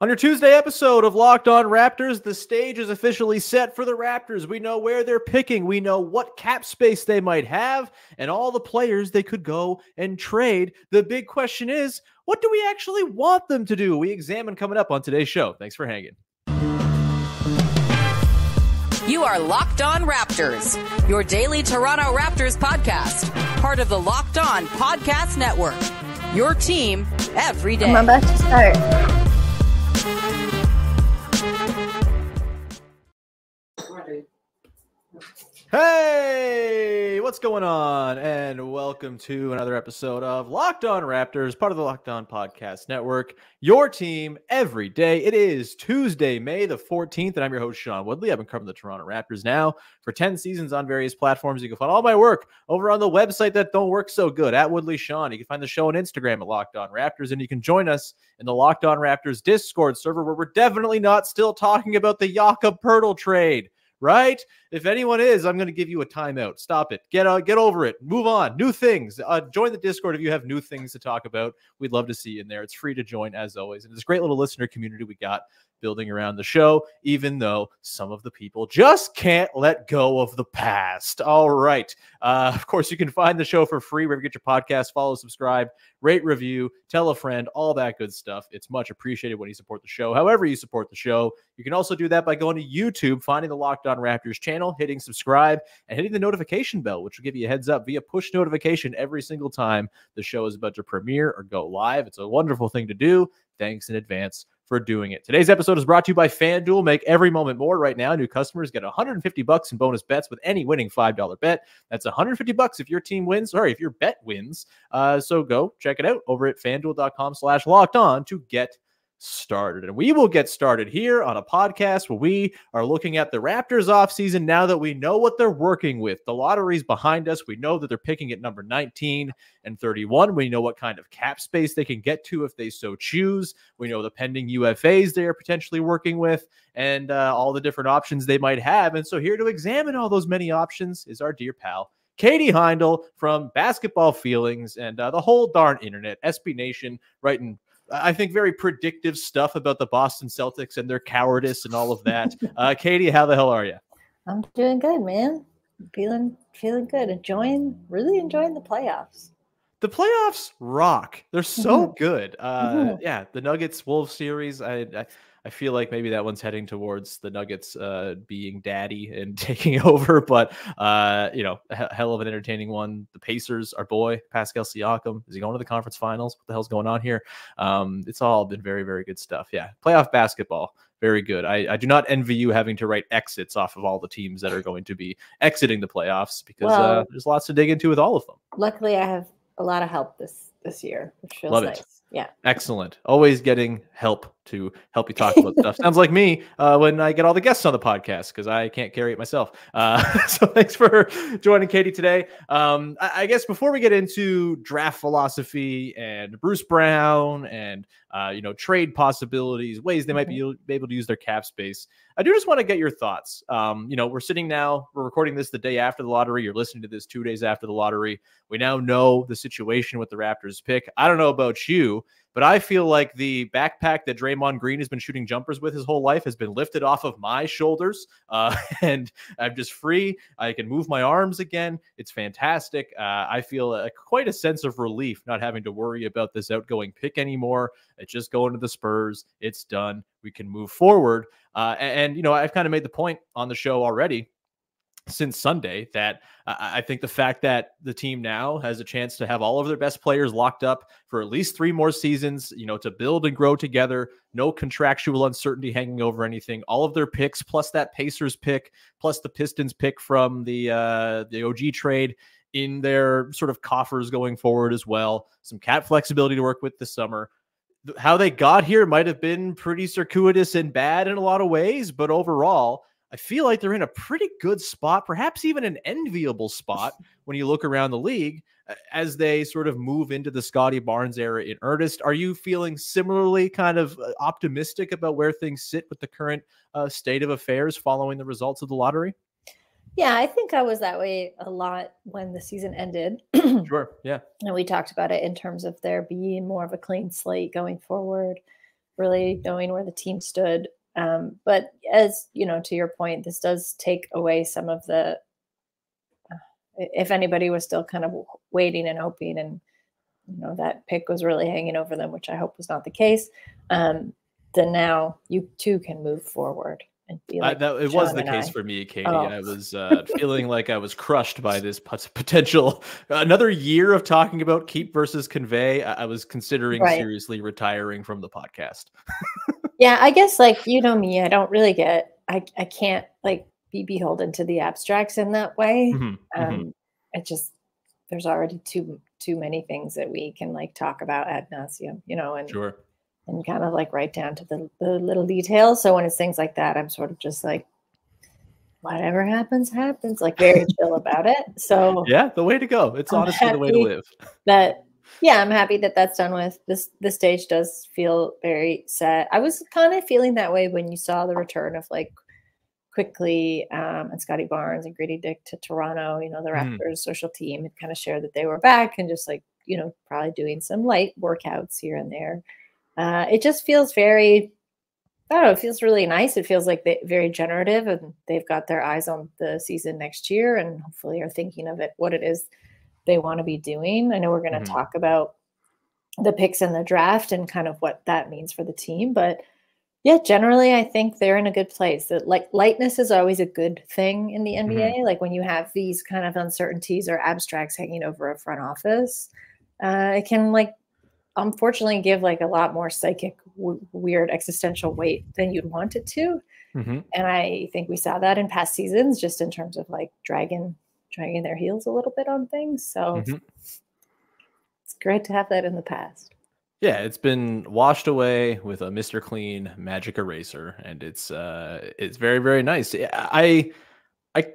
On your Tuesday episode of Locked On Raptors, the stage is officially set for the Raptors. We know where they're picking. We know what cap space they might have and all the players they could go and trade. The big question is, what do we actually want them to do? We examine coming up on today's show. Thanks for hanging. You are Locked On Raptors, your daily Toronto Raptors podcast, part of the Locked On Podcast Network, your team every day. I'm about to start. Hey, what's going on? And welcome to another episode of Locked On Raptors, part of the Locked On Podcast Network, your team every day. It is Tuesday, May the 14th, and I'm your host, Sean Woodley. I've been covering the Toronto Raptors now for 10 seasons on various platforms. You can find all my work over on the website that don't work so good, at Woodley Sean. You can find the show on Instagram at Locked On Raptors, and you can join us in the Locked On Raptors Discord server, where we're definitely not still talking about the Jakob Poeltl trade. Right? If anyone is, I'm going to give you a timeout. Stop it. Get over it. Move on. New things. Join the Discord if you have new things to talk about. We'd love to see you in there. It's free to join, as always. And this great little listener community we got building around the show, even though some of the people just can't let go of the past. All right. Of course, you can find the show for free wherever you get your podcast. Follow, subscribe, rate, review, tell a friend, all that good stuff. It's much appreciated when you support the show. However you support the show, you can also do that by going to YouTube, finding the Locked On Raptors channel, hitting subscribe, and hitting the notification bell, which will give you a heads up via push notification every single time the show is about to premiere or go live. It's a wonderful thing to do. Thanks in advance for doing it. Today's episode is brought to you by FanDuel. Make every moment more. Right now, new customers get $150 in bonus bets with any winning $5 bet. That's $150 if your team wins, or if your bet wins. So go check it out over at FanDuel.com/locked-on to get started. And we will get started here on a podcast where we are looking at the Raptors offseason now that we know what they're working with. The lottery's behind us. We know that they're picking at number 19 and 31. We know what kind of cap space they can get to if they so choose. We know the pending UFAs they are potentially working with and all the different options they might have. And so here to examine all those many options is our dear pal, Katie Heindl from Basketball Feelings and the whole darn internet, SB Nation, writing I think very predictive stuff about the Boston Celtics and their cowardice and all of that. Katie, how the hell are you? I'm doing good, man. Feeling good. Really enjoying the playoffs. The playoffs rock. They're so good. Yeah, the Nuggets-Wolves series, I feel like maybe that one's heading towards the Nuggets being daddy and taking over, but hell of an entertaining one. The Pacers, our boy Pascal Siakam, is he going to the conference finals? What the hell's going on here? It's all been very, very good stuff. Yeah, playoff basketball, very good. I do not envy you having to write exits off of all the teams that are going to be exiting the playoffs because there's lots to dig into with all of them. Luckily, I have a lot of help this year, which feels Love nice. It. Yeah. Excellent. Always getting help to help you talk about stuff. Sounds like me when I get all the guests on the podcast because I can't carry it myself. So thanks for joining Katie today. I guess before we get into draft philosophy and Bruce Brown and trade possibilities, ways they might be able to use their cap space, I do just want to get your thoughts. We're recording this the day after the lottery. You're listening to this 2 days after the lottery. We now know the situation with the Raptors pick. I don't know about you, but I feel like the backpack that Draymond Green has been shooting jumpers with his whole life has been lifted off of my shoulders, and I'm just free. I can move my arms again. It's fantastic. I feel quite a sense of relief not having to worry about this outgoing pick anymore. It's just going to the Spurs. It's done. We can move forward. I've kind of made the point on the show already since Sunday that I think the fact that the team now has a chance to have all of their best players locked up for at least 3 more seasons, to build and grow together, no contractual uncertainty hanging over anything, all of their picks, plus that Pacers pick, plus the Pistons pick from the OG trade in their sort of coffers going forward as well, some cap flexibility to work with this summer. How they got here might have been pretty circuitous and bad in a lot of ways, but overall, I feel like they're in a pretty good spot, perhaps even an enviable spot when you look around the league as they sort of move into the Scottie Barnes era in earnest. Are you feeling similarly kind of optimistic about where things sit with the current state of affairs following the results of the lottery? Yeah, I think I was that way a lot when the season ended. Sure, yeah. And we talked about it in terms of there being more of a clean slate going forward really knowing where the team stood. But as you know, to your point, this does take away some of the, if anybody was still kind of waiting and hoping, and that pick was really hanging over them, which I hope was not the case, then now you too can move forward and be like, it was the case for me, Katie. Oh. I was feeling like I was crushed by this potential another year of talking about keep versus convey. I was considering seriously retiring from the podcast. Yeah, I guess like, me, I don't really I can't like be beholden to the abstracts in that way. It just, there's already too many things that we can like talk about ad nauseum, and sure. And kind of like right down to the little details. So when it's things like that, I'm sort of just like, whatever happens, like very chill about it. So yeah, the way to go. It's honestly the way to live. I'm happy that that's done with. This stage does feel very set. I was kind of feeling that way when you saw the return of like Quickley and Scottie Barnes and Gradey to Toronto. The Raptors social team had kind of shared that they were back and just like, probably doing some light workouts here and there. It just feels very, I don't know, it feels really nice. It feels like very generative, and they've got their eyes on the season next year and hopefully are thinking of it, what it is they want to be doing. I know we're going to talk about the picks in the draft and kind of what that means for the team, but yeah, generally I think they're in a good place. That like lightness is always a good thing in the NBA. Like when you have these kind of uncertainties or abstracts hanging over a front office, it can like, unfortunately give like a lot more psychic weird existential weight than you'd want it to. And I think we saw that in past seasons, just in terms of like dragging their heels a little bit on things. So it's great to have that in the past. Yeah, it's been washed away with a Mr. Clean magic eraser, and it's very, very nice. I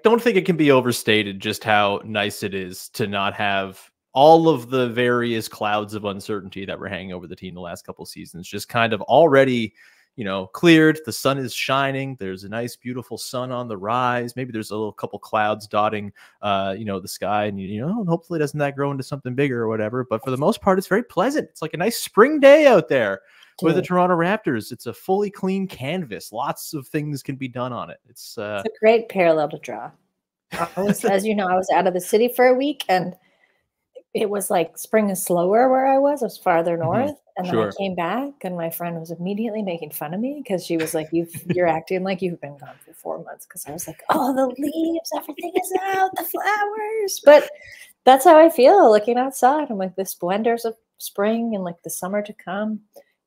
don't think it can be overstated just how nice it is to not have all of the various clouds of uncertainty that were hanging over the team the last couple seasons, just kind of already, cleared. The sun is shining. There's a nice, beautiful sun on the rise. Maybe there's a little couple clouds dotting, the sky, and hopefully doesn't that grow into something bigger or whatever. But for the most part, it's very pleasant. It's like a nice spring day out there with the Toronto Raptors. It's a fully clean canvas. Lots of things can be done on it. It's a great parallel to draw. As you know, I was out of the city for a week, and it was like spring is slower where I was farther north. And then I came back, and my friend was immediately making fun of me because she was like, you're acting like you've been gone for 4 months. Because I was like, oh, the leaves, everything is out, the flowers. But that's how I feel looking outside. I'm like, the splendors of spring and like the summer to come.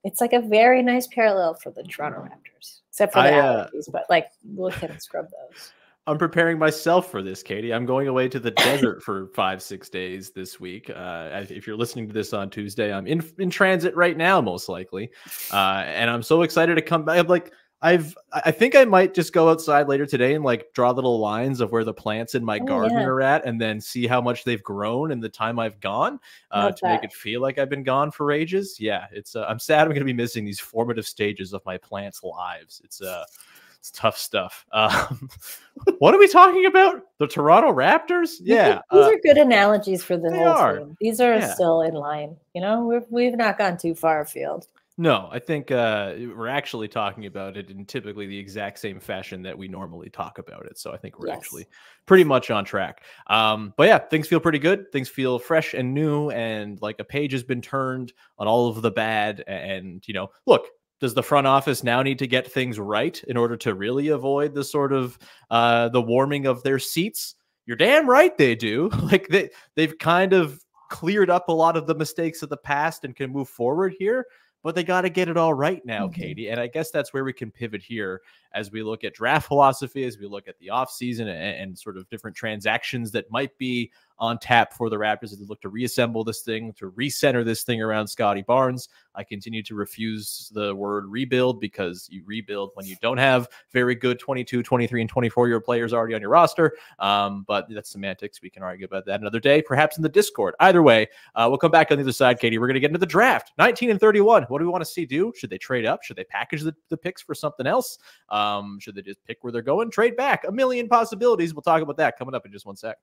It's like a very nice parallel for the Toronto Raptors, except for the allergies. But like, we'll kind of scrub those. I'm preparing myself for this, Katie. I'm going away to the desert for 5-6 days this week. If you're listening to this on Tuesday, I'm in transit right now, most likely. And I'm so excited to come back. I think I might just go outside later today and like draw little lines of where the plants in my garden are at, and then see how much they've grown in the time I've gone to make it feel like I've been gone for ages. Yeah, it's I'm sad I'm going to be missing these formative stages of my plants' lives. It's tough stuff. What are we talking about? The Toronto Raptors? Yeah. These are good analogies for the whole team. These are still in line. We've not gone too far afield. No, I think we're actually talking about it in typically the exact same fashion that we normally talk about it. So I think we're actually pretty much on track. But yeah, things feel pretty good. Things feel fresh and new, and like a page has been turned on all of the bad. And, look, does the front office now need to get things right in order to really avoid the sort of the warming of their seats? You're damn right they do. Like they've kind of cleared up a lot of the mistakes of the past and can move forward here, but they got to get it all right now, Katie. And I guess that's where we can pivot here as we look at draft philosophy, as we look at the offseason and sort of different transactions that might be on tap for the Raptors as they look to reassemble this thing, to recenter this thing around Scottie Barnes. I continue to refuse the word rebuild, because you rebuild when you don't have very good 22, 23, and 24-year players already on your roster. But that's semantics. We can argue about that another day, perhaps in the Discord. Either way, we'll come back on the other side, Katie. We're going to get into the draft. 19 and 31. What do we want to see do? Should they trade up? Should they package the picks for something else? Should they just pick where they're going? Trade back? A million possibilities. We'll talk about that coming up in just one sec.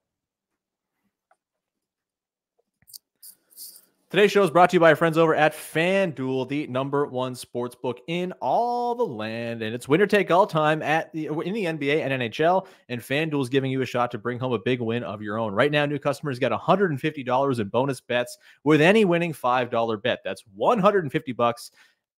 Today's show is brought to you by our friends over at FanDuel, the #1 sportsbook in all the land. And it's winner take all time in the NBA and NHL. And FanDuel is giving you a shot to bring home a big win of your own. Right now, new customers get $150 in bonus bets with any winning $5 bet. That's $150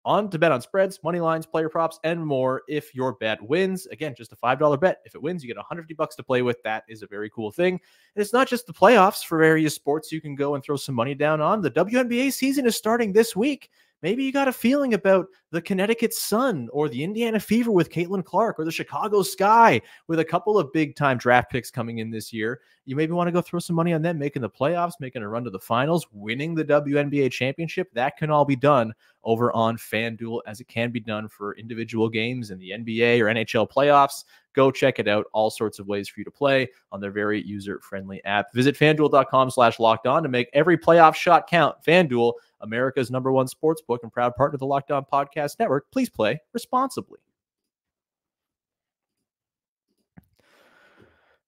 on to bet on spreads, money lines, player props, and more if your bet wins. Again, just a $5 bet. If it wins, you get $150 to play with. That is a very cool thing. And it's not just the playoffs for various sports you can go and throw some money down on. The WNBA season is starting this week. Maybe you got a feeling about the Connecticut Sun or the Indiana Fever with Caitlin Clark or the Chicago Sky with a couple of big-time draft picks coming in this year. You maybe want to go throw some money on them, making the playoffs, making a run to the finals, winning the WNBA championship. That can all be done over on FanDuel, as it can be done for individual games in the NBA or NHL playoffs. Go check it out. All sorts of ways for you to play on their very user-friendly app. Visit FanDuel.com/lockedon to make every playoff shot count. FanDuel, America's #1 sportsbook and proud partner of the Locked On Podcast Network. Please play responsibly.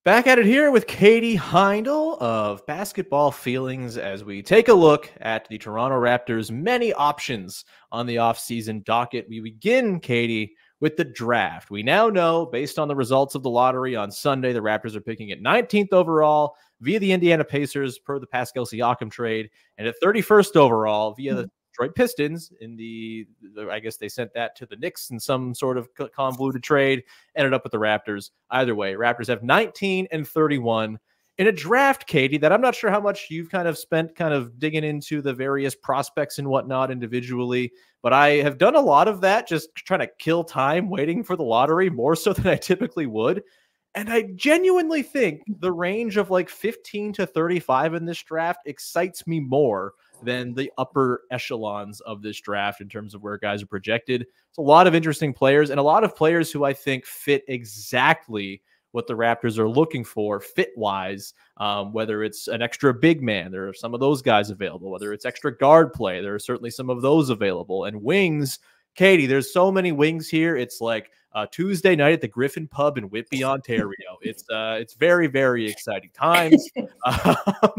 Back at it here with Katie Heindl of Basketball Feelings as we take a look at the Toronto Raptors' many options on the offseason docket. We begin, Katie, with the draft. We now know, based on the results of the lottery on Sunday, the Raptors are picking at 19th overall via the Indiana Pacers per the Pascal Siakam trade, and at 31st overall via the Detroit Pistons in I guess they sent that to the Knicks in some sort of convoluted trade, ended up with the Raptors. Either way, Raptors have 19 and 31 in a draft, Katie, that I'm not sure how much you've kind of spent kind of digging into the various prospects and whatnot individually, but I have done a lot of that just trying to kill time waiting for the lottery more so than I typically would. And I genuinely think the range of like 15 to 35 in this draft excites me more than the upper echelons of this draft in terms of where guys are projected. It's a lot of interesting players and a lot of players who I think fit exactly what the Raptors are looking for fit-wise, whether it's an extra big man, there are some of those guys available, whether it's extra guard play, there are certainly some of those available, and wings. Katie, there's so many wings here. It's like Tuesday night at the Griffin Pub in Whitby, Ontario. It's very, very exciting times.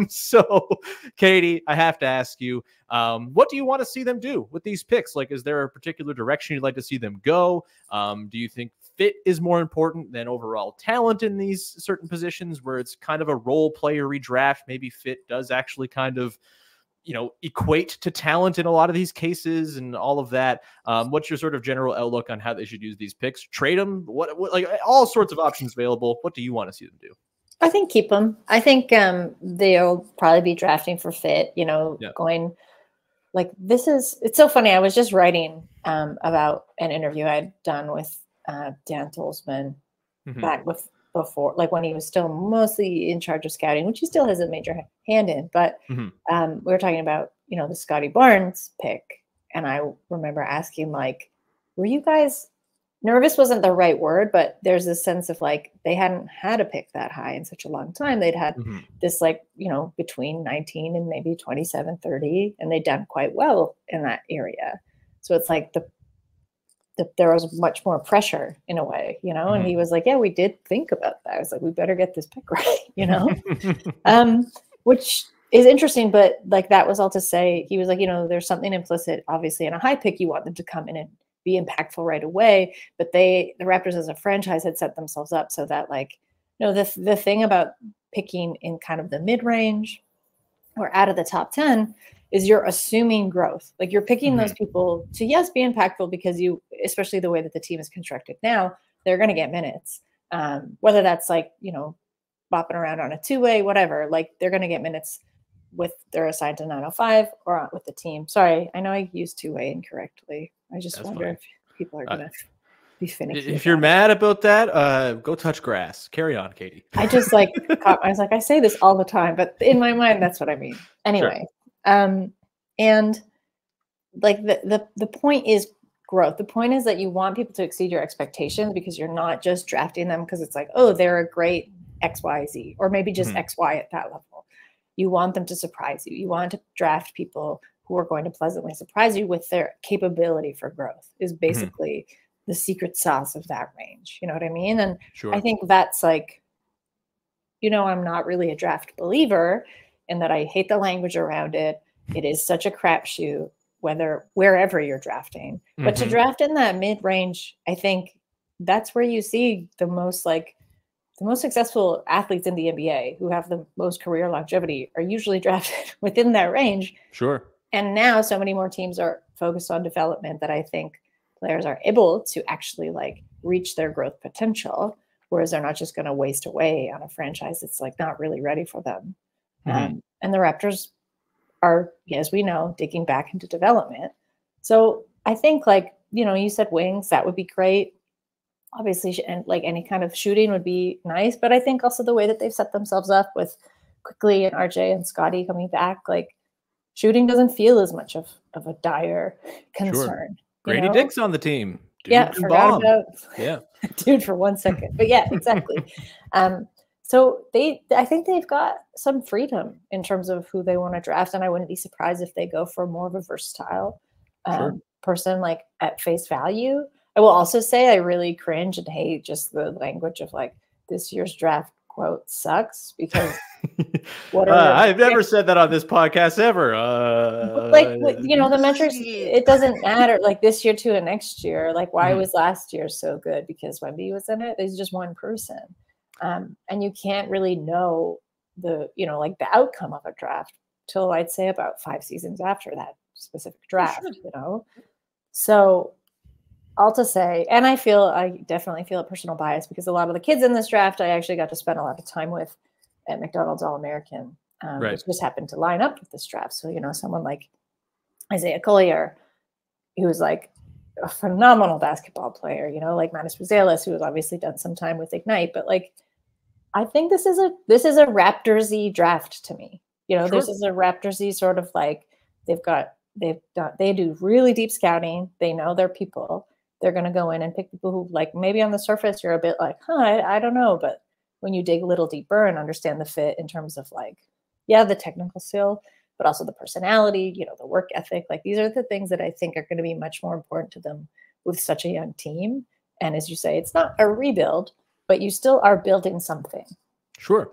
So, Katie, I have to ask you, what do you want to see them do with these picks? Like, is there a particular direction you'd like to see them go? Do you think fit is more important than overall talent in these certain positions where it's kind of a role player redraft? Maybe fit does actually kind of equate to talent in a lot of these cases and all of that. What's your sort of general outlook on how they should use these picks? Trade them? What like all sorts of options available. What do you want to see them do? I think keep them. I think they'll probably be drafting for fit, going like it's so funny. I was just writing about an interview I'd done with Dan Tolzman back before, like when he was still mostly in charge of scouting, which he still has a major hand in. But we were talking about, the Scottie Barnes pick. And I remember asking, like, were you guys nervous? Wasn't the right word, but there's this sense of like, they hadn't had a pick that high in such a long time. They'd had this like, between 19 and maybe 27, 30, and they'd done quite well in that area. So it's like there was much more pressure in a way, and he was like, yeah, we did think about that. I was like, we better get this pick right, which is interesting. But like, that was all to say, he was like, there's something implicit, obviously, in a high pick. You want them to come in and be impactful right away. But the Raptors as a franchise had set themselves up so that like, the thing about picking in kind of the mid-range or out of the top 10 is you're assuming growth. Like you're picking those people to, yes, be impactful because especially the way that the team is constructed now, they're going to get minutes. Whether that's like, bopping around on a two-way, whatever, like they're going to get minutes they're assigned to 905 or with the team. Sorry, I know I used two-way incorrectly. I just wonder if people are going to be finicky. If you're mad about that, go touch grass. Carry on, Katie. I just I was like, I say this all the time, but in my mind, that's what I mean. Anyway. Sure. And like the point is growth. The point is that you want people to exceed your expectations because you're not just drafting them because it's like, oh, they're a great XYZ or maybe just XY at that level. You want them to surprise you. You want to draft people who are going to pleasantly surprise you with their capability for growth is basically the secret sauce of that range. You know what I mean? And I think that's like, I'm not really a draft believer in that I hate the language around it. it is such a crapshoot wherever you're drafting. But to draft in that mid-range, I think that's where you see the most successful athletes in the NBA who have the most career longevity are usually drafted within that range. Sure. And now so many more teams are focused on development that I think players are able to actually like reach their growth potential, whereas they're not just going to waste away on a franchise that's like not really ready for them. And the Raptors are, as we know, digging back into development. So I think, like, you know, you said wings, that would be great. Obviously, and like any kind of shooting would be nice. But I think also the way that they've set themselves up with Quickley and RJ and Scottie coming back, like shooting doesn't feel as much of a dire concern. Sure. Gradey Dick's on the team. Dude, forgot about dude for 1 second. But yeah, exactly. So I think they've got some freedom in terms of who they want to draft, and I wouldn't be surprised if they go for more of a versatile person, like at face value. I will also say I really cringe and hate just the language of like this year's draft quote sucks, because I've never said that on this podcast ever. Like, you know, the metrics, it doesn't matter. Like this year to next year, like why was last year so good? Because Wemby was in it. There's just one person. And you can't really know the outcome of a draft till I'd say about 5 seasons after that specific draft, you know? So all to say, and I definitely feel a personal bias because a lot of the kids in this draft, I actually got to spend a lot of time with at McDonald's All-American, which just happened to line up with this draft. So, you know, someone like Isaiah Collier, who was like a phenomenal basketball player, you know, like Manis Buzelis, who has obviously done some time with Ignite, but like, I think this is a Raptors-y draft to me. You know, this is a Raptors-y sort of like they do really deep scouting. They know their people. They're going to go in and pick people who, like, maybe on the surface you're a bit like, I don't know, but when you dig a little deeper and understand the fit in terms of like, the technical skill, but also the personality, you know, the work ethic, like these are the things that I think are going to be much more important to them with such a young team. And as you say, it's not a rebuild, but you still are building something. Sure.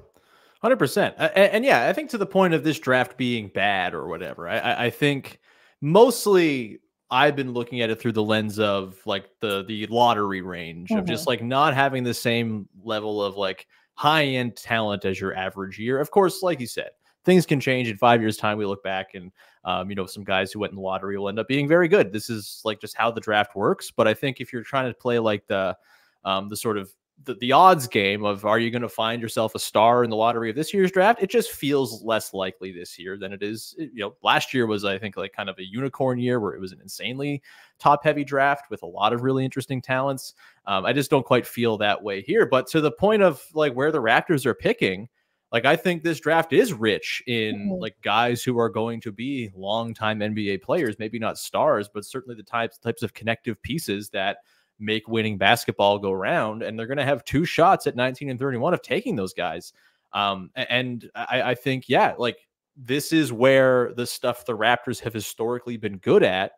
100%. And yeah, I think to the point of this draft being bad or whatever, I think mostly I've been looking at it through the lens of like the lottery range of just like not having the same level of like high-end talent as your average year. Of course, like you said, things can change in 5 years' time. We look back and, you know, some guys who went in the lottery will end up being very good. This is like just how the draft works. But I think if you're trying to play like the sort of the odds game of are you going to find yourself a star in the lottery of this year's draft, it just feels less likely this year than it is. You know, last year was, I think, like kind of a unicorn year where it was an insanely top heavy draft with a lot of really interesting talents. I just don't quite feel that way here. But to the point of like where the Raptors are picking, like I think this draft is rich in like guys who are going to be longtime NBA players, maybe not stars, but certainly the types of connective pieces that make winning basketball go round. And they're going to have 2 shots at 19 and 31 of taking those guys. And I think, like this is where the stuff the Raptors have historically been good at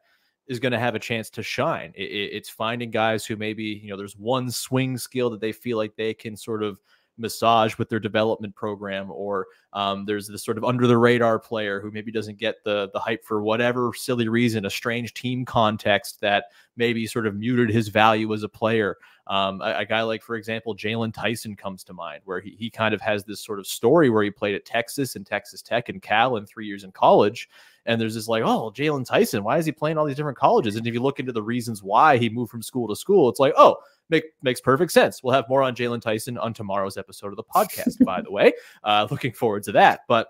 is going to have a chance to shine. It's finding guys who maybe, you know, there's one swing skill that they feel like they can sort of massage with their development program, or there's this sort of under the radar player who maybe doesn't get the hype for whatever silly reason, a strange team context that maybe sort of muted his value as a player. A guy like, for example, Jalen Tyson comes to mind, where he kind of has this sort of story where he played at Texas and Texas Tech and Cal and 3 years in college. And there's this like, oh, Jalen Tyson, why is he playing all these different colleges? And if you look into the reasons why he moved from school to school, it's like, oh, makes perfect sense. We'll have more on Jalen Tyson on tomorrow's episode of the podcast, by the way. Looking forward to that. But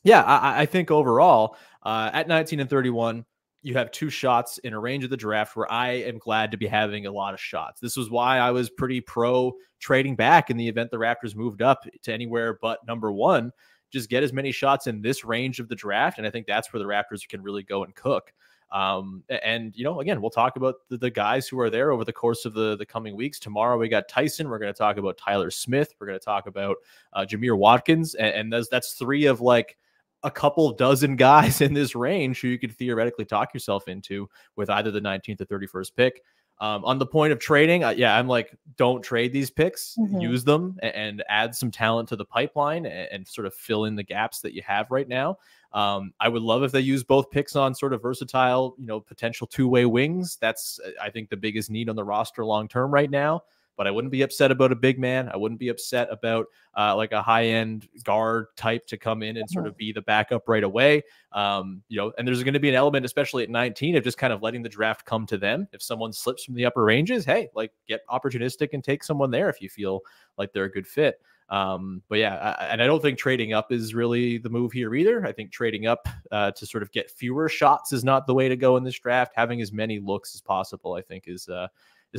yeah, I think overall, at 19 and 31, you have 2 shots in a range of the draft where I am glad to be having a lot of shots. This was why I was pretty pro trading back in the event the Raptors moved up to anywhere but number 1. Just get as many shots in this range of the draft. And I think that's where the Raptors can really go and cook. And, you know, again, we'll talk about the guys who are there over the course of the coming weeks. Tomorrow we got Tyson. We're going to talk about Tyler Smith. We're going to talk about Jameer Watkins. And that's 3 of like a couple dozen guys in this range who you could theoretically talk yourself into with either the 19th or 31st pick. On the point of trading, I'm like, don't trade these picks, use them and add some talent to the pipeline and sort of fill in the gaps that you have right now. I would love if they use both picks on sort of versatile, potential two-way wings. That's, I think, the biggest need on the roster long-term right now. But I wouldn't be upset about a big man. I wouldn't be upset about like a high-end guard type to come in and sort of be the backup right away. And there's going to be an element, especially at 19, of just kind of letting the draft come to them. If someone slips from the upper ranges, hey, like get opportunistic and take someone there if you feel like they're a good fit. But yeah, and I don't think trading up is really the move here either. I think trading up to sort of get fewer shots is not the way to go in this draft. Having as many looks as possible, I think, is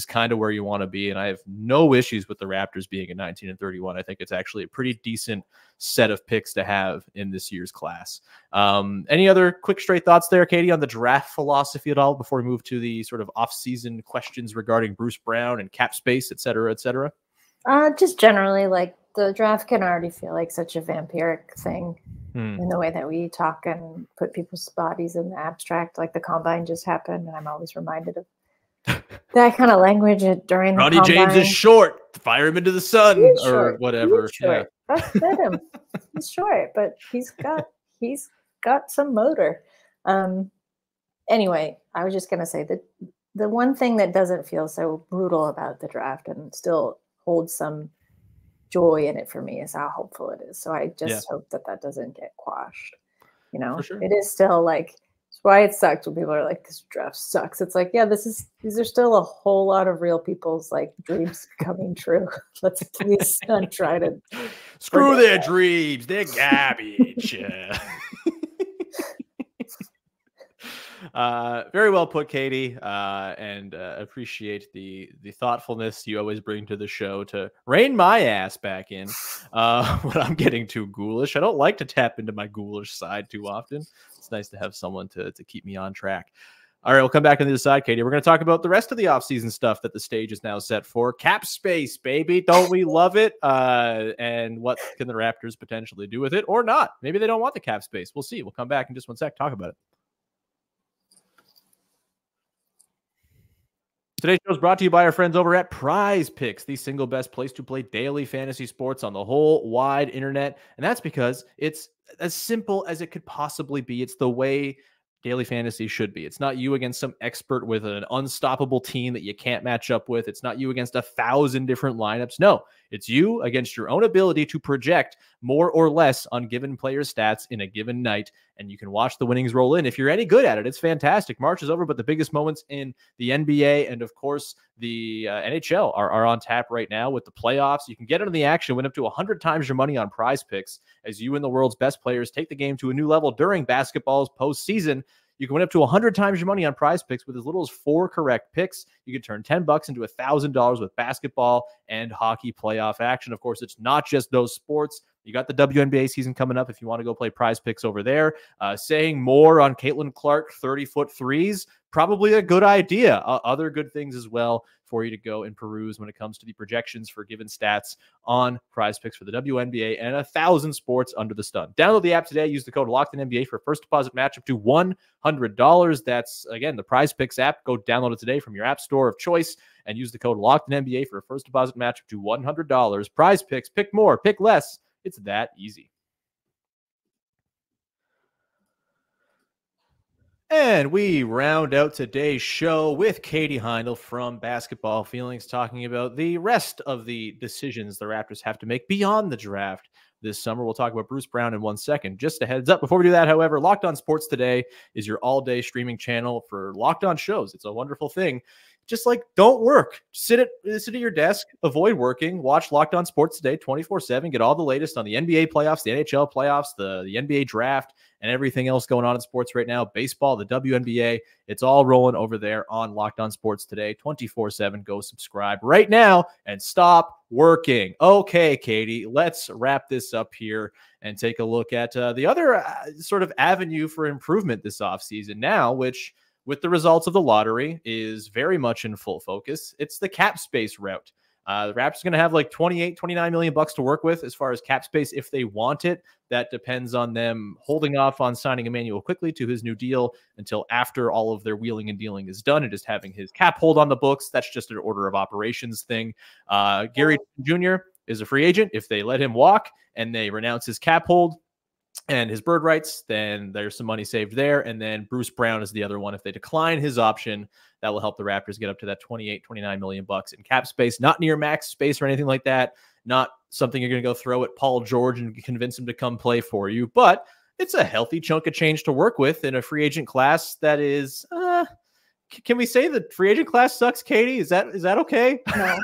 kind of where you want to be. And I have no issues with the Raptors being at 19 and 31. I think it's actually a pretty decent set of picks to have in this year's class. Any other quick straight thoughts there, Katie, on the draft philosophy at all before we move to the sort of off-season questions regarding Bruce Brown and cap space, et cetera, et cetera? Just generally, like, the draft can already feel like such a vampiric thing in the way that we talk and put people's bodies in the abstract. Like the combine just happened, and I'm always reminded of that kind of language during the Ronnie combine. James is short. Fire him into the sun or whatever. Yeah. That's him. He's short, but he's got some motor. Anyway, I was just gonna say that the one thing that doesn't feel so brutal about the draft and still holds some joy in it for me is how hopeful it is. So I just hope that doesn't get quashed. For sure. It is still like, it's why it sucks when people are like, this draft sucks. It's like, yeah, these are still a whole lot of real people's like dreams coming true. Let's please not try to screw their dreams. They're garbage. Very well put, Katie, and appreciate the thoughtfulness you always bring to the show to rein my ass back in when I'm getting too ghoulish. I don't like to tap into my ghoulish side too often. It's nice to have someone to keep me on track. All right, we'll come back on the other side, Katie. We're going to talk about the rest of the offseason stuff that the stage is now set for. Cap space, baby. Don't we love it? And what can the Raptors potentially do with it or not? Maybe they don't want the cap space. We'll see. We'll come back in just one sec, talk about it. Today's show is brought to you by our friends over at Prize Picks, the single best place to play daily fantasy sports on the whole wide internet. And that's because it's as simple as it could possibly be. It's the way daily fantasy should be. It's not you against some expert with an unstoppable team that you can't match up with. It's not you against 1,000 different lineups. No, it's you against your own ability to project more or less on given player stats in a given night. And you can watch the winnings roll in. If you're any good at it, it's fantastic. March is over, but the biggest moments in the NBA and, of course, the NHL are on tap right now with the playoffs. You can get into the action, win up to 100 times your money on Prize Picks as you and the world's best players take the game to a new level during basketball's postseason. You can win up to 100 times your money on Prize Picks with as little as 4 correct picks. You can turn $10 into $1,000 with basketball and hockey playoff action. Of course, it's not just those sports. You got the WNBA season coming up if you want to go play Prize Picks over there. Saying more on Caitlin Clark 30-foot threes, probably a good idea. Other good things as well for you to go and peruse when it comes to the projections for given stats on Prize Picks for the WNBA and 1,000 sports under the sun. Download the app today. Use the code LOCKEDONNBA for a first deposit match up to $100. That's, again, the Prize Picks app. Go download it today from your app store of choice and use the code LOCKEDONNBA for a first deposit match up to $100. Prize Picks. Pick more. Pick less. It's that easy. And we round out today's show with Katie Heindl from Basketball Feelings talking about the rest of the decisions the Raptors have to make beyond the draft this summer. We'll talk about Bruce Brown in 1 second. Just a heads up before we do that, however, Locked On Sports Today is your all-day streaming channel for Locked On shows. It's a wonderful thing. Just like, don't work. Sit at your desk, avoid working, watch Locked On Sports Today 24/7, get all the latest on the NBA playoffs, the NHL playoffs, the NBA draft, and everything else going on in sports right now. Baseball, the WNBA, it's all rolling over there on Locked On Sports Today 24/7. Go subscribe right now and stop working. Okay, Katie, let's wrap this up here and take a look at the other sort of avenue for improvement this offseason now, which, with the results of the lottery, is very much in full focus. It's the cap space route. The Raptors are going to have like $29 million to work with as far as cap space if they want it. That depends on them holding off on signing Immanuel Quickley to his new deal until after all of their wheeling and dealing is done and just having his cap hold on the books. That's just an order of operations thing. Gary Jr. is a free agent. If they let him walk and they renounce his cap hold, and his bird rights, then there's some money saved there. And then Bruce Brown is the other one. If they decline his option, that will help the Raptors get up to that 28, 29 million bucks in cap space, not near max space or anything like that. Not something you're going to go throw at Paul George and convince him to come play for you, but it's a healthy chunk of change to work with in a free agent class that is, can we say the free agent class sucks, Katie? Is that okay? No.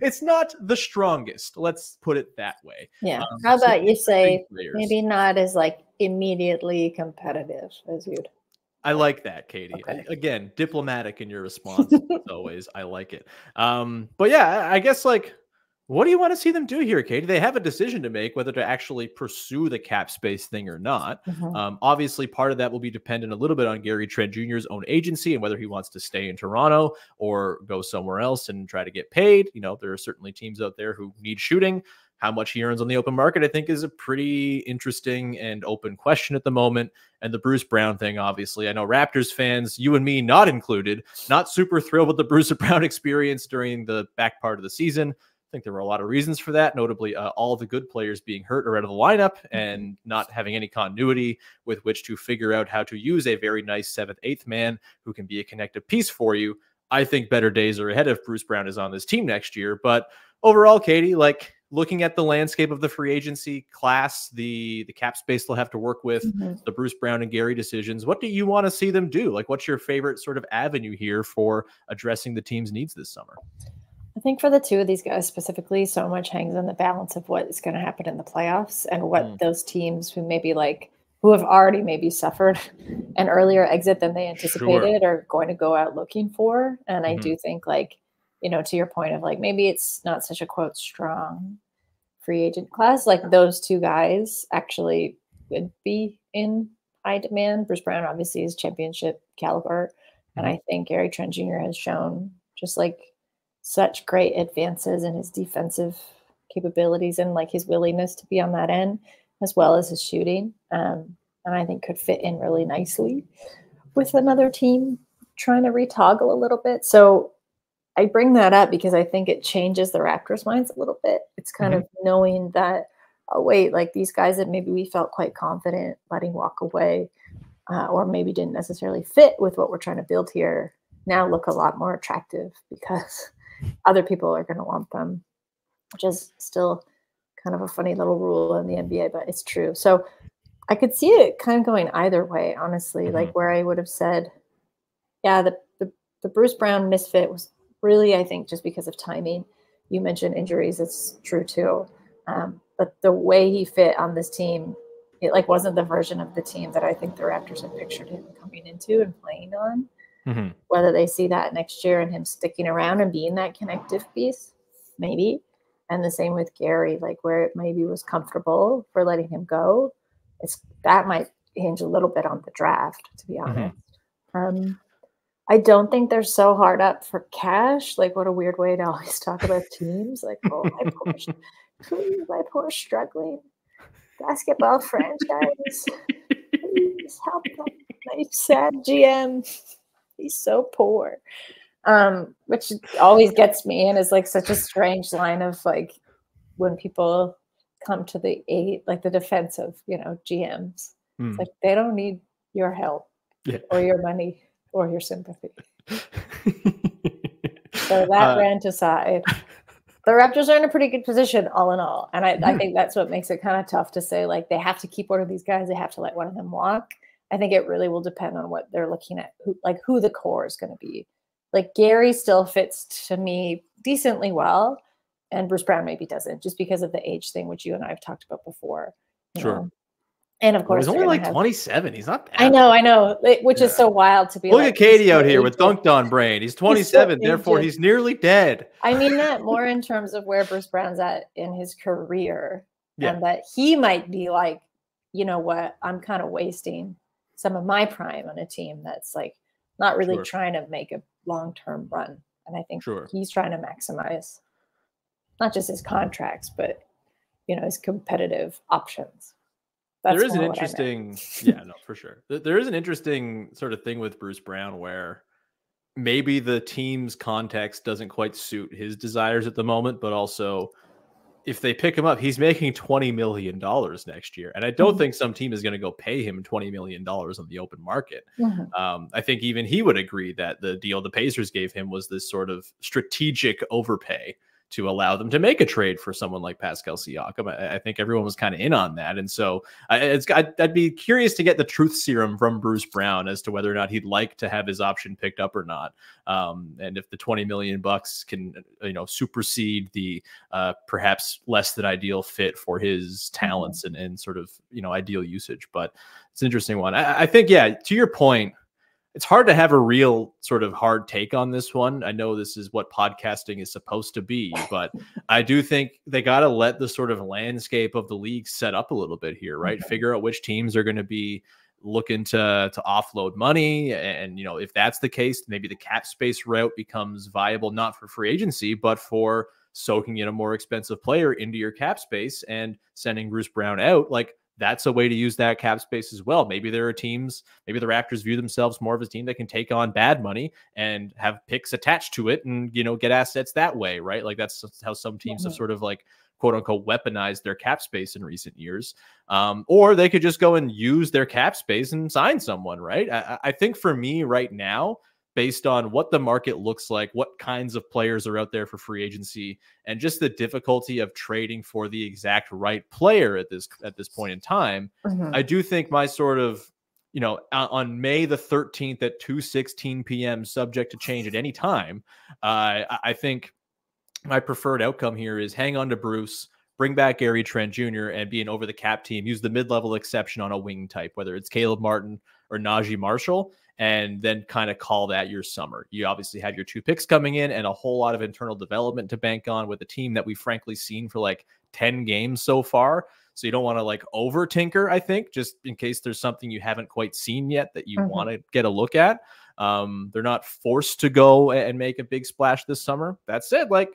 It's not the strongest. Let's put it that way. Yeah. How about you say maybe not as like immediately competitive as you'd. I like that, Katie. Okay. Again, diplomatic in your response. As always. I like it. But yeah, I guess like, what do you want to see them do here, Katie? They have a decision to make whether to actually pursue the cap space thing or not. Obviously, part of that will be dependent a little bit on Gary Trent Jr.'s own agency and whether he wants to stay in Toronto or go somewhere else and try to get paid. You know, there are certainly teams out there who need shooting. How much he earns on the open market, I think, is a pretty interesting and open question at the moment. And the Bruce Brown thing, obviously, I know Raptors fans, you and me not included, not super thrilled with the Bruce Brown experience during the back part of the season. I think there were a lot of reasons for that, notably all the good players being hurt or out of the lineup and not having any continuity with which to figure out how to use a very nice 7th, 8th man who can be a connective piece for you. I think better days are ahead if Bruce Brown is on this team next year. But overall, Katie, like looking at the landscape of the free agency class, the cap space they'll have to work with, the Bruce Brown and Gary decisions, what do you want to see them do? Like, what's your favorite sort of avenue here for addressing the team's needs this summer? I think for the two of these guys specifically, so much hangs on the balance of what is going to happen in the playoffs and what those teams who maybe like who have already maybe suffered an earlier exit than they anticipated are going to go out looking for. And I do think, like, you know, to your point of like, maybe it's not such a quote strong free agent class. Like those two guys actually would be in high demand. Bruce Brown obviously is championship caliber. And I think Gary Trent Jr. has shown just like such great advances in his defensive capabilities and like his willingness to be on that end, as well as his shooting. And I think could fit in really nicely with another team trying to retoggle a little bit. So I bring that up because I think it changes the Raptors' minds a little bit. It's kind of knowing that, oh, wait, like these guys that maybe we felt quite confident letting walk away or maybe didn't necessarily fit with what we're trying to build here now look a lot more attractive because other people are going to want them, which is still kind of a funny little rule in the NBA, but it's true. So I could see it kind of going either way, honestly, like where I would have said, yeah, the Bruce Brown misfit was really, I think, just because of timing. You mentioned injuries. It's true too. But the way he fit on this team, it like wasn't the version of the team that I think the Raptors had pictured him coming into and playing on. Whether they see that next year and him sticking around and being that connective piece, maybe. And the same with Gary, like where it maybe was comfortable for letting him go. That might hinge a little bit on the draft, to be honest. I don't think they're so hard up for cash. Like, what a weird way to always talk about teams. Like, oh, my poor struggling basketball franchise. Please help them. My sad GM. He's so poor. Which always gets me and is like such a strange line of like when people come to the aid, like the defense of, you know, GMs. It's like they don't need your help or your money or your sympathy. So that rant aside, the Raptors are in a pretty good position all in all. And I think that's what makes it kind of tough to say, like, they have to keep one of these guys. They have to let one of them walk. I think it really will depend on what they're looking at, who the core is going to be. Like, Gary still fits to me decently well, and Bruce Brown maybe doesn't, just because of the age thing, which you and I have talked about before. Sure. Know? And of course, he's only like 27. He's not bad. I know, which is so wild to be. Look at Katie out here with dunked on brain. He's 27, therefore he's nearly dead. I mean that more in terms of where Bruce Brown's at in his career, and that he might be like, you know what, I'm kind of wasting some of my prime on a team that's like not really trying to make a long-term run. And I think he's trying to maximize not just his contracts, but, you know, his competitive options. That's there is an interesting, for sure. There is an interesting sort of thing with Bruce Brown where maybe the team's context doesn't quite suit his desires at the moment, but also if they pick him up, he's making $20 million next year. And I don't think some team is going to go pay him $20 million on the open market. I think even he would agree that the deal the Pacers gave him was this sort of strategic overpay to allow them to make a trade for someone like Pascal Siakam. I think everyone was kind of in on that. And so I'd be curious to get the truth serum from Bruce Brown as to whether or not he'd like to have his option picked up or not. And if the $20 million can, supersede the perhaps less than ideal fit for his talents and sort of, ideal usage. But it's an interesting one. I think, yeah, to your point, it's hard to have a real sort of hard take on this one. I know this is what podcasting is supposed to be, but I do think they got to let the sort of landscape of the league set up a little bit here, right? Figure out which teams are going to be looking to offload money. And, if that's the case, maybe the cap space route becomes viable, not for free agency, but for soaking in a more expensive player into your cap space and sending Bruce Brown out. Like, that's a way to use that cap space as well. Maybe there are teams, maybe the Raptors view themselves more of a team that can take on bad money and have picks attached to it and, get assets that way, right? Like that's how some teams have sort of like, quote unquote, weaponized their cap space in recent years. Or they could just go and use their cap space and sign someone, right? I think for me right now, based on what the market looks like, what kinds of players are out there for free agency, and just the difficulty of trading for the exact right player at this point in time, I do think my sort of, on May the 13th at 2:16 p.m., subject to change at any time, I think my preferred outcome here is hang on to Bruce, bring back Gary Trent Jr. and be an over the cap team, use the mid-level exception on a wing type, whether it's Caleb Martin or Najee Marshall, and then kind of call that your summer. You obviously have your 2 picks coming in and a whole lot of internal development to bank on with a team that we've frankly seen for like 10 games so far. So you don't want to like over tinker, I think, just in case there's something you haven't quite seen yet that you want to get a look at. They're not forced to go and make a big splash this summer. That said, like,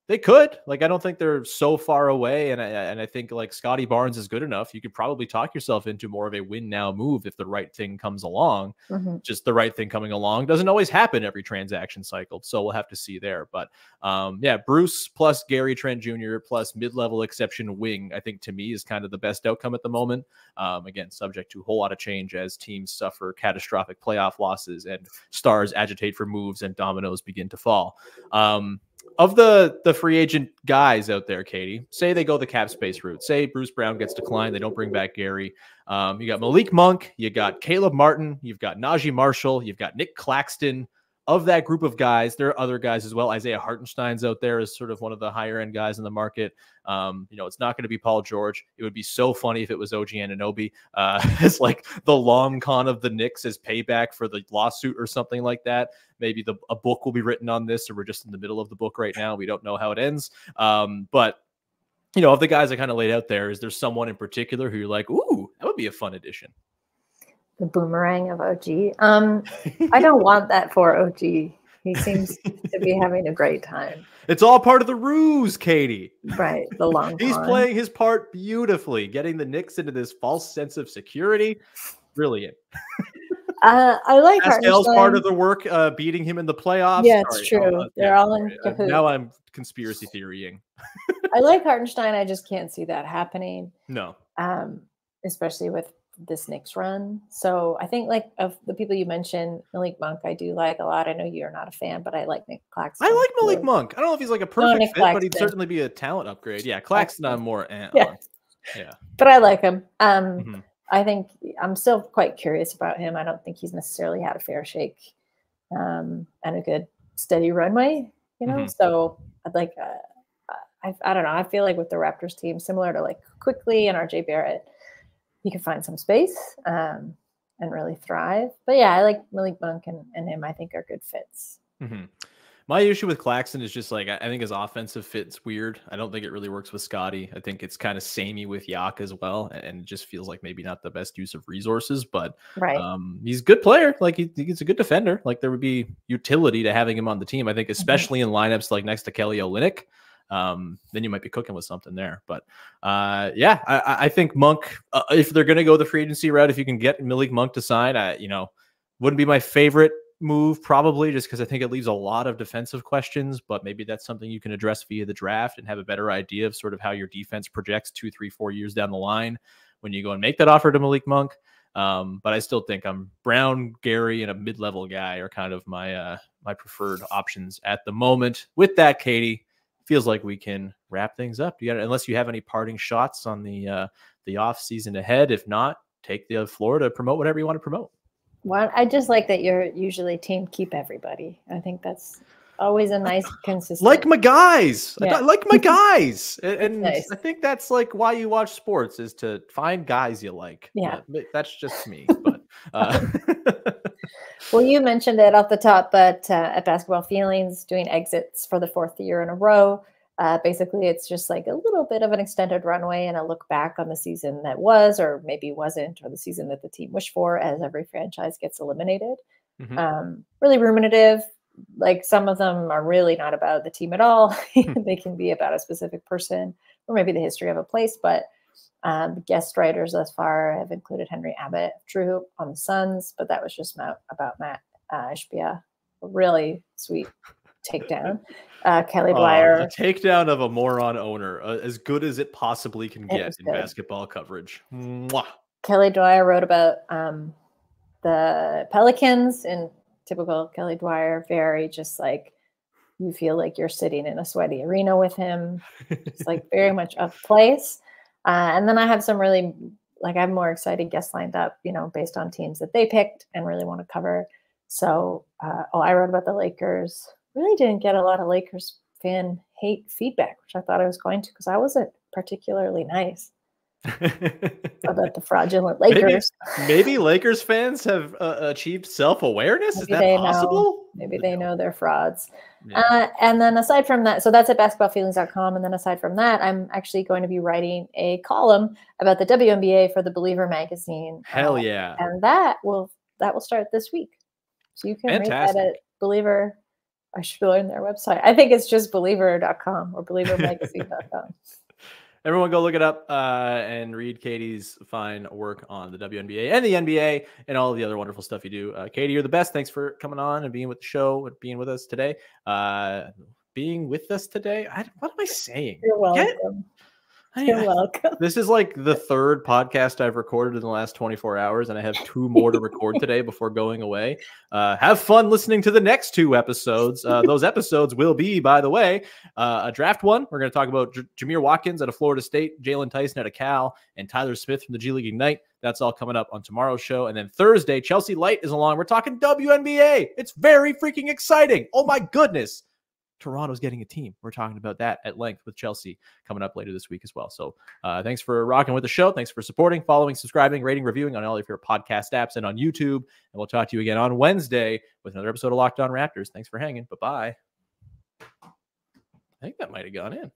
they could. Like, I don't think they're so far away. And I think like Scottie Barnes is good enough. You could probably talk yourself into more of a win now move if the right thing comes along. Just the right thing coming along doesn't always happen every transaction cycle. So we'll have to see there. But yeah, Bruce plus Gary Trent Jr. plus mid-level exception wing, I think to me is kind of the best outcome at the moment. Again, subject to a whole lot of change as teams suffer catastrophic playoff losses and stars agitate for moves and dominoes begin to fall. Of the free agent guys out there, Katie, say they go the cap space route. Say Bruce Brown gets declined. They don't bring back Gary. You got Malik Monk. You got Caleb Martin. You've got Najee Marshall. You've got Nick Claxton. Of that group of guys, there are other guys as well. Isaiah Hartenstein's out there as sort of one of the higher end guys in the market. It's not going to be Paul George. It would be so funny if it was OG Anunoby. It's like the long con of the Knicks as payback for the lawsuit or something like that. Maybe a book will be written on this, or we're just in the middle of the book right now. We don't know how it ends. But of the guys I kind of laid out there, is there someone in particular who you're like, ooh, that would be a fun addition? The boomerang of OG. I don't want that for OG. He seems to be having a great time. It's all part of the ruse, Katie. Right. The long He's playing his part beautifully, getting the Knicks into this false sense of security. Brilliant. I like Pascal's part of the work, beating him in the playoffs. Yeah, it's true. They're all in cahoots. Now I'm conspiracy theorying. I like Hartenstein. I just can't see that happening. No. Especially with this Knicks run. So I think like of the people you mentioned, Malik Monk, I do like a lot. I know you're not a fan, but I like Nick Claxton. I like Malik Monk. I don't know if he's like a perfect fit, but he'd certainly be a talent upgrade. Yeah, Claxton I'm more on. Yeah. But I like him. I think I'm still quite curious about him. I don't think he's necessarily had a fair shake and a good steady runway, So I'd like I don't know. I feel like with the Raptors team, similar to like Quickley and RJ Barrett, he could find some space and really thrive. But yeah, I like Malik Monk and him, I think are good fits. My issue with Claxton is just like, I think his offensive fit's weird. I don't think it really works with Scottie. I think it's kind of samey with Yak as well. And it just feels like maybe not the best use of resources, but he's a good player. Like he's a good defender. Like there would be utility to having him on the team. I think especially in lineups like next to Kelly Olynyk. Then you might be cooking with something there. But I think Monk, if they're going to go the free agency route, if you can get Malik Monk to sign, wouldn't be my favorite move probably, just because I think it leaves a lot of defensive questions, but maybe that's something you can address via the draft and have a better idea of sort of how your defense projects 2, 3, 4 years down the line when you go and make that offer to Malik Monk. But I still think Brown, Gary, and a mid-level guy are kind of my my preferred options at the moment. With that, Katie, feels like we can wrap things up. Unless you have any parting shots on the off season ahead. If not, take the floor to promote whatever you want to promote. Well, I just like that you're usually team keep everybody. I think that's always a nice consistent. Like my guys. Yeah. I like my guys. And nice. I think that's like why you watch sports, is to find guys you like. Yeah. That's just me. But well, you mentioned it off the top, but at Basketball Feelings, doing exits for the 4th year in a row. Basically, it's just like a little bit of an extended runway and a look back on the season that was, or maybe wasn't, or the season that the team wished for, as every franchise gets eliminated. Mm-hmm. Really ruminative. Like, some of them are really not about the team at all. They can be about a specific person or maybe the history of a place. But the guest writers thus far have included Henry Abbott of True Hoop on the Suns, but that was just about Matt Ishbia. A really sweet takedown. Kelly Dwyer. The takedown of a moron owner, as good as it possibly can get in basketball coverage. Mwah. Kelly Dwyer wrote about the Pelicans in typical Kelly Dwyer, very just like, you feel like you're sitting in a sweaty arena with him. It's like very much up place. And then I have some really, like, I have more excited guests lined up, based on teams that they picked and really want to cover. So, I wrote about the Lakers. Really didn't get a lot of Lakers fan hate feedback, which I thought I was going to, because I wasn't particularly nice about the fraudulent Lakers. Maybe Lakers fans have achieved self-awareness. Is that possible? Maybe they know they're frauds. Yeah. And then aside from that, so that's at basketballfeelings.com. And then aside from that, I'm actually going to be writing a column about the WNBA for the Believer magazine. Hell yeah. And that will start this week. So you can read that at Believer. I should learn their website. I think it's just believer.com or believermagazine.com. Everyone go look it up and read Katie's fine work on the WNBA and the NBA and all of the other wonderful stuff you do. Katie, you're the best. Thanks for coming on and being with the show and being with us today. What am I saying? You're welcome. You're welcome. This is like the 3rd podcast I've recorded in the last 24 hours, and I have 2 more to record today before going away. Have fun listening to the next 2 episodes. Those episodes will be, by the way, a draft one. We're going to talk about Jameer Watkins out of Florida State, Jalen Tyson out of Cal, and Tyler Smith from the G League Ignite. That's all coming up on tomorrow's show. And then Thursday, Chelsea Light is along. We're talking WNBA. It's very freaking exciting. Oh, my goodness. Toronto's getting a team. We're talking about that at length with Chelsea coming up later this week as well. So thanks for rocking with the show. Thanks for supporting, following, subscribing, rating, reviewing on all of your podcast apps and on YouTube. And we'll talk to you again on Wednesday with another episode of Locked On Raptors. Thanks for hanging. Bye-bye. I think that might have gone in.